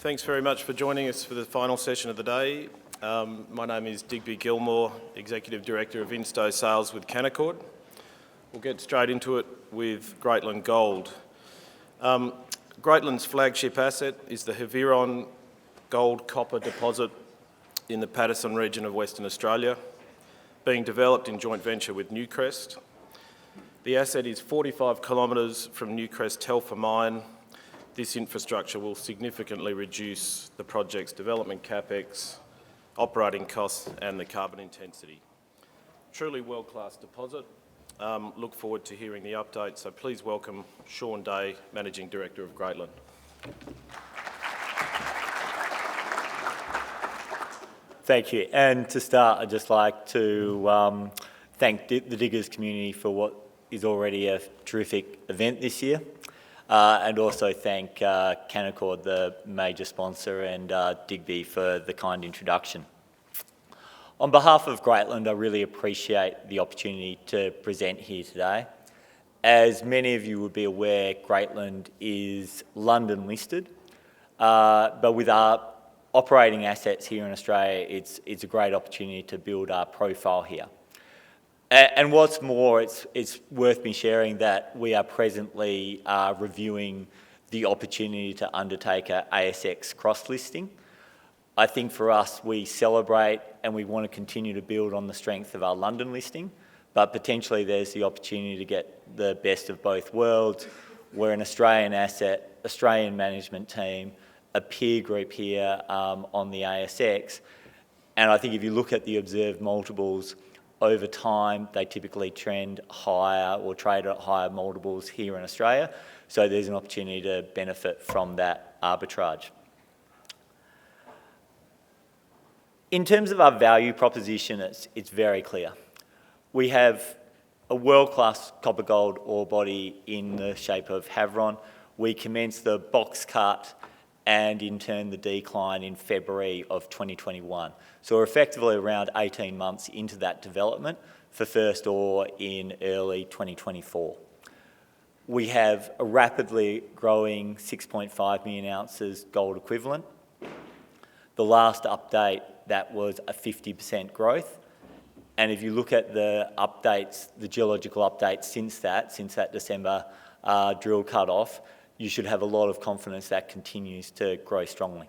Thanks very much for joining us for the final session of the day. My name is Digby Gilmore, Executive Director of Insto Sales with Canaccord. We'll get straight into it with Greatland Gold. Greatland's flagship asset is the Haveron gold copper deposit in the Paterson region of Western Australia, being developed in joint venture with Newcrest. The asset is 45 kilometres from Newcrest Telfer mine. This infrastructure will significantly reduce the project's development capex, operating costs and the carbon intensity. Truly world-class deposit. Look forward to hearing the update, so please welcome Sean Day, Managing Director of Greatland. Thank you. And to start, I'd just like to thank the Diggers community for what is already a terrific event this year. And also thank Canaccord, the major sponsor, and Digby for the kind introduction. On behalf of Greatland, I really appreciate the opportunity to present here today. As many of you would be aware, Greatland is London listed, but with our operating assets here in Australia, it's a great opportunity to build our profile here. And what's more, it's worth me sharing that we are presently reviewing the opportunity to undertake a ASX cross-listing. I think for us, we celebrate and we want to continue to build on the strength of our London listing, but potentially there's the opportunity to get the best of both worlds. We're an Australian asset, Australian management team, a peer group here on the ASX. And I think if you look at the observed multiples, over time, they typically trend higher or trade at higher multiples here in Australia. So there's an opportunity to benefit from that arbitrage. In terms of our value proposition, it's very clear. We have a world-class copper gold ore body in the shape of Haveron. We commenced the box cut and in turn the decline in February of 2021. So we're effectively around 18 months into that development for first ore in early 2024. We have a rapidly growing 6.5 million ounces gold equivalent. The last update, that was a 50% growth. And if you look at the updates, the geological updates since that December drill cut-off, you should have a lot of confidence that continues to grow strongly.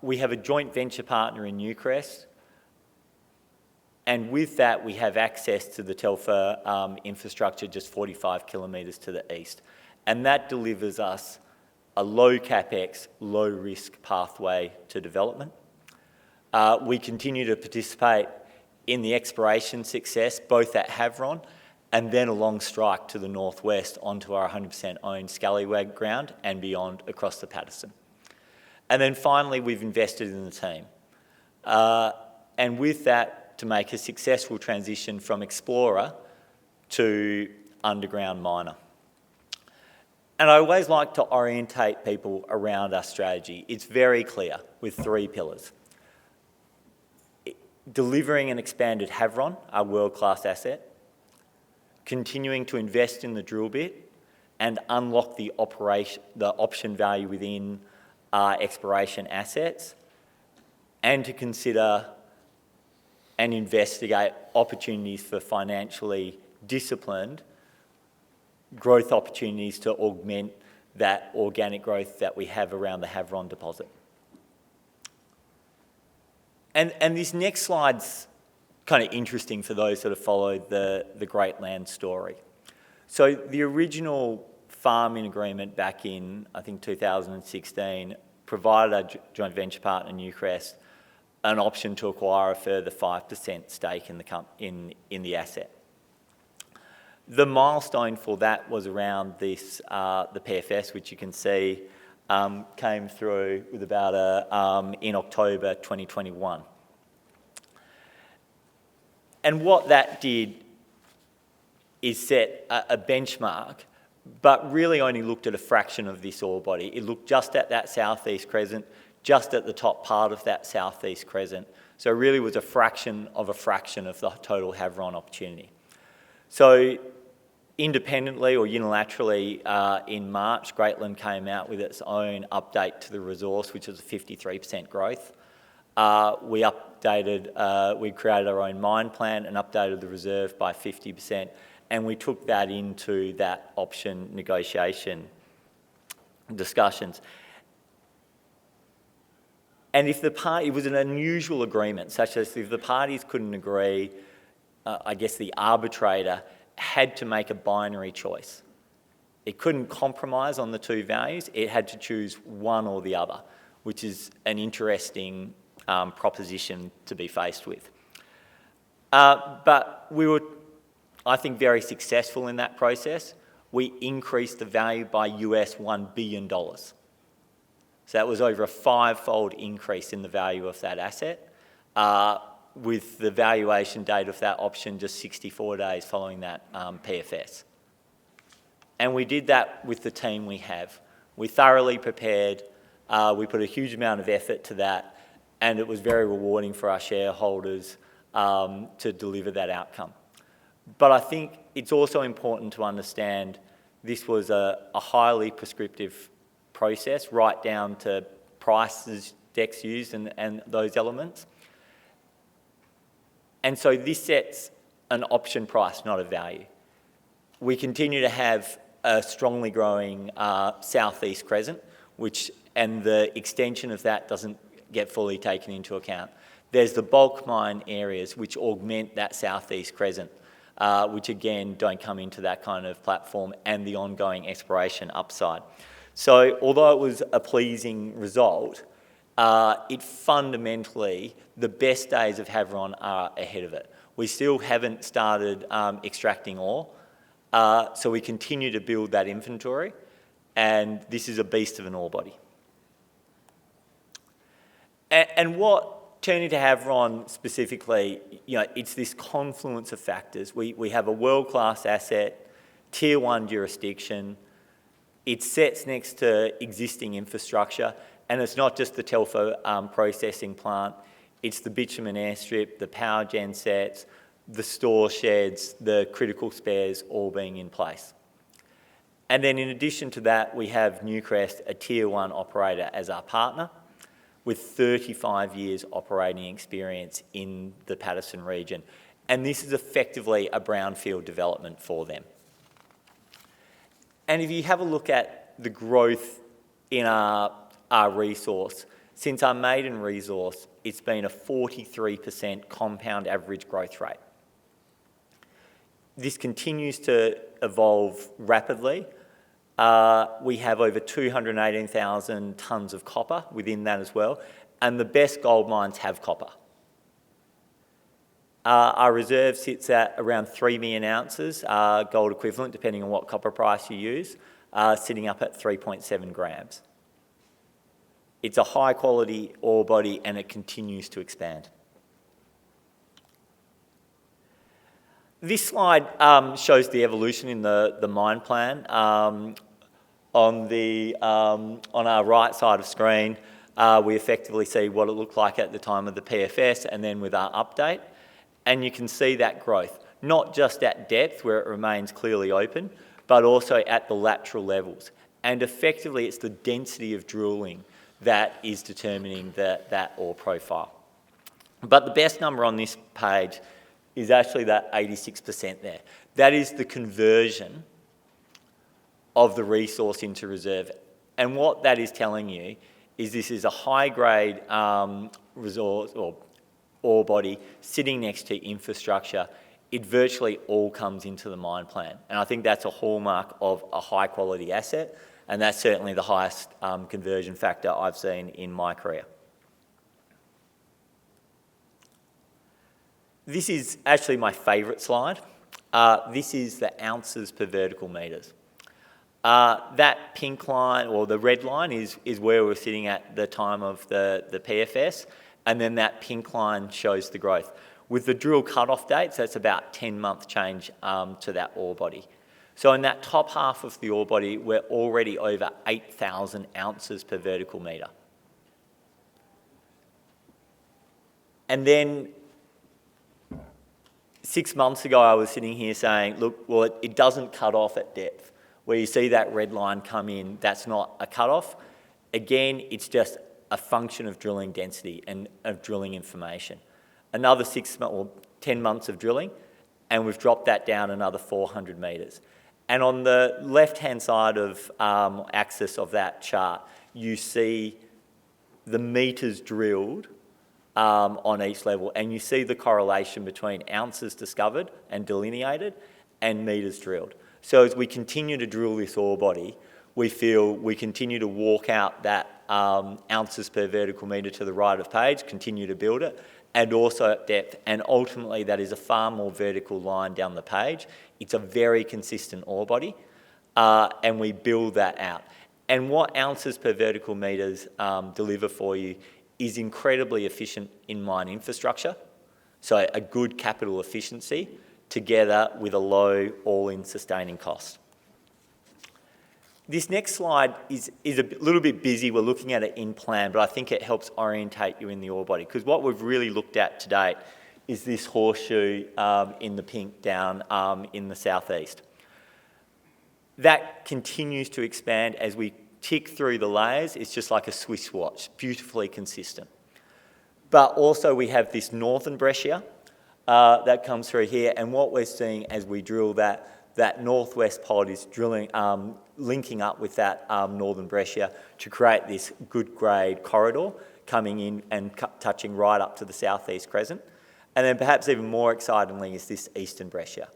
We have a joint venture partner in Newcrest, and with that we have access to the Telfer infrastructure just 45 kilometres to the east. And that delivers us a low capex, low risk pathway to development. We continue to participate in the exploration success, both at Haveron and then along strike to the northwest onto our 100% owned Scallywag ground and beyond across the Paterson. And then finally, we've invested in the team. And with that, to make a successful transition from explorer to underground miner. And I always like to orientate people around our strategy. It's very clear with three pillars. Delivering an expanded Haveron, our world-class asset. Continuing to invest in the drill bit and unlock the option value within our exploration assets, and to consider and investigate opportunities for financially disciplined growth opportunities to augment that organic growth that we have around the Haveron deposit. And this next slide's kind of interesting for those that have followed the Greatland story. So the original farming agreement back in, I think, 2016 provided our joint venture partner Newcrest an option to acquire a further 5% stake in the asset. The milestone for that was around this, the PFS, which you can see came through with about in October 2021. And what that did is set a benchmark, but really only looked at a fraction of this ore body. It looked just at that southeast crescent, just at the top part of that southeast crescent. So it really was a fraction of the total Haveron opportunity. So Independently or unilaterally, in March, Greatland came out with its own update to the resource, which was a 53% growth. We created our own mine plan and updated the reserve by 50%, and we took that into that option negotiation discussions. And if it was an unusual agreement, such as if the parties couldn't agree, I guess the arbitrator had to make a binary choice. It couldn't compromise on the two values, it had to choose one or the other, which is an interesting proposition to be faced with. But we were, I think, very successful in that process. We increased the value by US $1 billion. So that was over a 5-fold increase in the value of that asset, with the valuation date of that option just 64 days following that PFS. And we did that with the team we have. We thoroughly prepared, we put a huge amount of effort to that, and it was very rewarding for our shareholders to deliver that outcome. But I think it's also important to understand this was a highly prescriptive process, right down to prices, decks used, and those elements. And so this sets an option price, not a value. We continue to have a strongly growing southeast crescent, and the extension of that doesn't get fully taken into account. There's the bulk mine areas which augment that southeast crescent, which again don't come into that kind of platform, and the ongoing exploration upside. So although it was a pleasing result, it fundamentally, the best days of Haveron are ahead of it. We still haven't started extracting ore, so we continue to build that inventory, and this is a beast of an ore body. And what, turning to Haveron specifically, it's this confluence of factors. We have a world-class asset, tier 1 jurisdiction. It sits next to existing infrastructure, and it's not just the Telfer processing plant, it's the bitumen airstrip, the power gen sets, the store sheds, the critical spares all being in place. And then in addition to that, we have Newcrest, a tier 1 operator, as our partner, with 35 years operating experience in the Paterson region. And this is effectively a brownfield development for them. And if you have a look at the growth in our resource, since our maiden resource, it's been a 43% compound average growth rate. This continues to evolve rapidly. We have over 218,000 tonnes of copper within that as well, and the best gold mines have copper. Our reserve sits at around 3 million ounces, gold equivalent, depending on what copper price you use, sitting up at 3.7 grams. It's a high quality ore body, and it continues to expand. This slide shows the evolution in the mine plan. On our right side of screen, we effectively see what it looked like at the time of the PFS, and then with our update. And you can see that growth, not just at depth where it remains clearly open, but also at the lateral levels. And effectively, it's the density of drilling that is determining that ore profile. But the best number on this page is actually that 86% there. That is the conversion of the resource into reserve. And what that is telling you is this is a high-grade resource or ore body sitting next to infrastructure. It virtually all comes into the mine plan. And I think that's a hallmark of a high-quality asset, and that's certainly the highest conversion factor I've seen in my career. This is actually my favourite slide. This is the ounces per vertical metres. That pink line, or the red line, is where we're sitting at the time of the PFS, and then that pink line shows the growth. With the drill cut-off dates, that's about 10-month change to that ore body. So in that top half of the ore body, we're already over 8,000 ounces per vertical metre. And then 6 months ago, I was sitting here saying, look, well, it doesn't cut off at depth. Where you see that red line come in, that's not a cut-off. Again, it's just a function of drilling density and of drilling information. Another 10 months of drilling, and we've dropped that down another 400 metres. And on the left-hand side of axis of that chart, you see the metres drilled on each level, and you see the correlation between ounces discovered and delineated and metres drilled. So as we continue to drill this ore body, we feel we continue to walk out that ounces per vertical metre to the right of page, continue to build it, and also at depth, and ultimately that is a far more vertical line down the page. It's a very consistent ore body, and we build that out. And what ounces per vertical metres deliver for you is incredibly efficient in-mine infrastruccer, so a good capital efficiency together with a low all-in sustaining cost. This next slide is a little bit busy. We're looking at it in plan, but I think it helps orientate you in the ore body, because what we've really looked at to date is this horseshoe in the pink down in the southeast. That continues to expand as we tick through the layers. It's just like a Swiss watch, beautifully consistent. But also we have this northern breccia that comes through here, and what we're seeing as we drill that northwest pod is drilling, linking up with that northern breccia to create this good grade corridor coming in and touching right up to the southeast crescent. And then perhaps even more excitingly is this eastern breccia.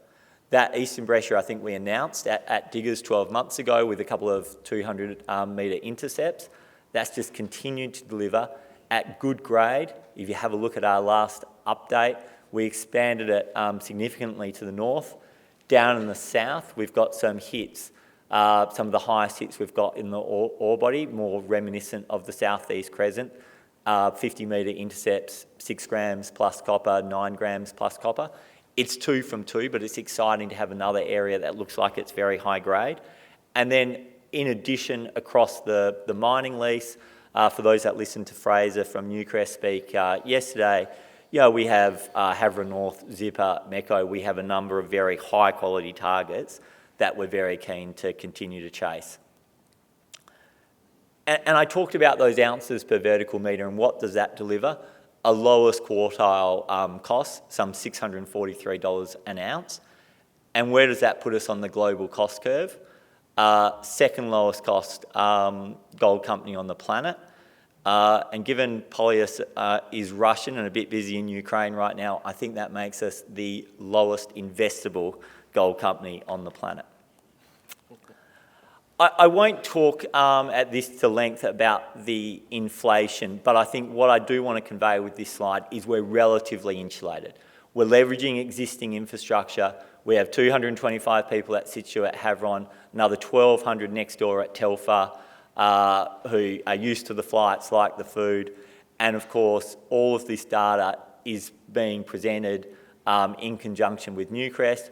That eastern breccia I think we announced at Diggers 12 months ago with a couple of 200 metre intercepts. That's just continued to deliver at good grade. If you have a look at our last update, we expanded it significantly to the north. Down in the south, we've got some hits, some of the highest hits we've got in the ore body, more reminiscent of the southeast crescent. 50 metre intercepts, 6 grams plus copper, 9 grams plus copper. It's 2 from 2, but it's exciting to have another area that looks like it's very high grade. And then in addition, across the mining lease, for those that listened to Fraser from Newcrest speak yesterday, we have Haveron North, Zipper, Mecco. We have a number of very high quality targets that we're very keen to continue to chase. And I talked about those ounces per vertical metre, and what does that deliver? A lowest quartile cost, some $643 an ounce. And where does that put us on the global cost curve? Second lowest cost gold company on the planet. And given Polyus is Russian and a bit busy in Ukraine right now, I think that makes us the lowest investable gold company on the planet. I won't talk at this to length about the inflation, but I think what I do want to convey with this slide is we're relatively insulated. We're leveraging existing infrastructure. We have 225 people at situ at Haveron, another 1,200 next door at Telfer, who are used to the flights, like the food. And of course, all of this data is being presented in conjunction with Newcrest,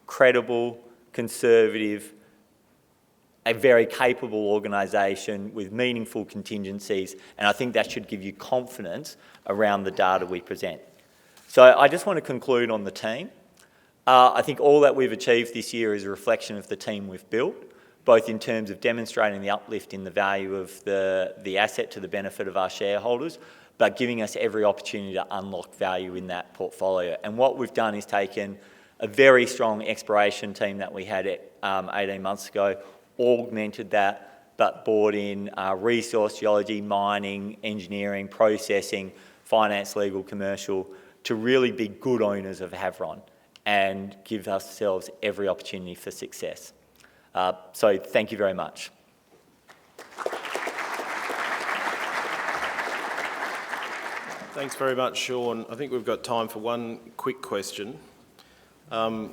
credible, conservative, a very capable organisation with meaningful contingencies, and I think that should give you confidence around the data we present. So I just want to conclude on the team. I think all that we've achieved this year is a reflection of the team we've built, both in terms of demonstrating the uplift in the value of the asset to the benefit of our shareholders, but giving us every opportunity to unlock value in that portfolio. And what we've done is taken a very strong exploration team that we had 18 months ago, augmented that, but brought in resource geology, mining, engineering, processing, finance, legal, commercial, to really be good owners of Haveron and give ourselves every opportunity for success. So thank you very much. Thanks very much, Sean. I think we've got time for one quick question. The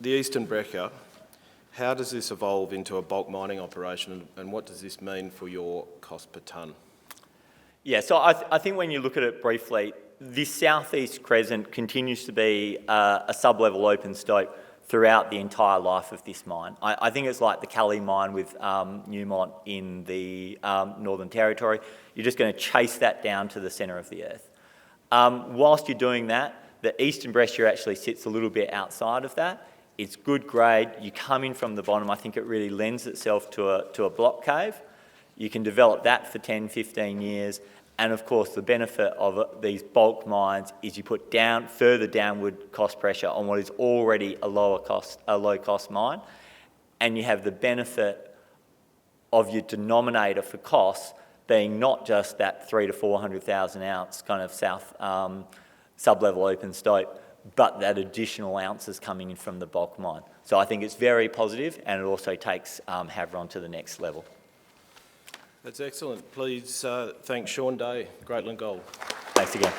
Eastern Breccia, how does this evolve into a bulk mining operation, and what does this mean for your cost per tonne? Yeah, so I think when you look at it briefly, this southeast crescent continues to be a sub-level open stope throughout the entire life of this mine. I think it's like the Cali mine with Newmont in the Northern Territory. You're just going to chase that down to the centre of the earth. Whilst you're doing that, The eastern breccia actually sits a little bit outside of that. It's good grade. You come in from the bottom. I think it really lends itself to a block cave. You can develop that for 10, 15 years. And of course, the benefit of these bulk mines is you put further downward cost pressure on what is already a low cost mine. And you have the benefit of your denominator for costs being not just that 300,000 to 400,000 ounce kind of south sub-level open stope, but that additional ounces coming in from the bulk mine. So I think it's very positive, and it also takes Haveron to the next level. That's excellent. Please thank Sean Day, Greatland Gold. Thanks again.